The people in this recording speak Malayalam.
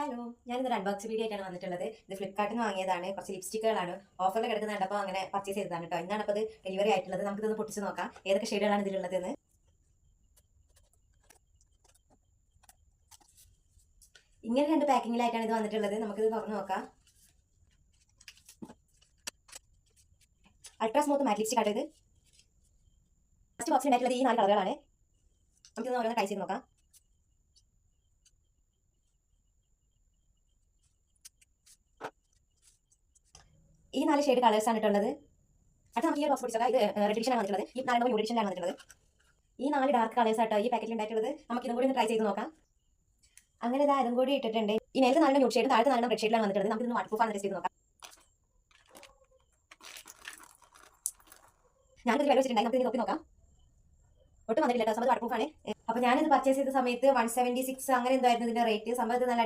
ഹലോ, ഞാനിന്നൊരു അൺബോക്സ് വീഡിയോ ആയിട്ടാണ് വന്നിട്ടുള്ളത്. ഇത് ഫ്ലിപ്കാർട്ടിൽ നിന്ന് വാങ്ങിയതാണ്. കുറച്ച് ലിപ്സ്റ്റിക്കുകളാണ് ഓഫറിൽ കിടക്കുന്നുണ്ട്. അപ്പോൾ അങ്ങനെ പർച്ചേസ് ചെയ്തതാണ് കേട്ടോ. ഇന്നാണ് അപ്പോൾ ഇത് ഡെലിവറി ആയിട്ടുള്ളത്. നമുക്കിതൊന്ന് പൊട്ടിച്ച് നോക്കാം ഏതൊക്കെ ഷെയ്ഡുകളാണ് ഇതിലുള്ളതെന്ന്. ഇങ്ങനെ രണ്ട് പാക്കിങ്ങിലായിട്ടാണ് ഇത് വന്നിട്ടുള്ളത്. നമുക്കിത് തുറന്ന് നോക്കാം. അൾട്രാ സ്മൂത്ത് മാറ്റ് ലിപ്സ്റ്റിക് ആയിട്ട് ഇത് ഫസ്റ്റ് ബോക്സിൽ ഉണ്ടായിട്ടുള്ളത് ഈ 4 കളറുകളാണ്. നമുക്കിത് ഓരോന്ന് ട്രൈ ചെയ്ത് നോക്കാം. ഈ 4 ഷെയ്ഡ് കളേഴ്സ് ആണ് ഇട്ടുള്ളത്. അടുത്ത നമുക്ക് ഈ ബോക്സ് പൊടിച്ചോക്കാം. ഇത് റെഡ് എഡിഷൻ ആണ് വന്നിട്ടുള്ളത്. ഈ 4 ന്യൂ എഡിഷനിലാണ് വന്നിട്ടുള്ളത്. ഈ 4 ഡാർക്ക് കളേഴ്സ് ആട്ടോ ഈ പാക്കറ്റിൽ ഉണ്ടായിട്ടുള്ളത്. നമുക്ക് ഇതും കൂടി ഒന്ന് ട്രൈ ചെയ്ത് നോക്കാം. അങ്ങനെ ഇതാ ഇതും കൂടി ഇട്ടിട്ടുണ്ട്. ഈ നേരത്തെ 4 ന്യൂ ഷെയ്ഡ് താഴത്തെ 4 റെഡ് ഷെയ്ഡിലാണ് വന്നിട്ടുള്ളത്. നമുക്ക് ഇതൊന്ന് വാട്ടർ പ്രൂഫ് ആണ് ടെസ്റ്റ് ചെയ്ത് നോക്കാം. ഞാനിത് വില വെച്ചിട്ടുണ്ടായി. നമുക്ക് ഇത് നോക്കി നോക്കാം. ഒട്ടും വന്നിട്ടില്ല കേട്ടോ. സംഭവം വാട്ടർ പ്രൂഫ് ആണ്. അപ്പോൾ ഞാനിത് പർച്ചേസ് ചെയ്ത സമയത്ത് 176 അങ്ങനെ എന്തായിരുന്നു ഇതിന്റെ റേറ്റ്. സംഭവത്തിൽ നല്ല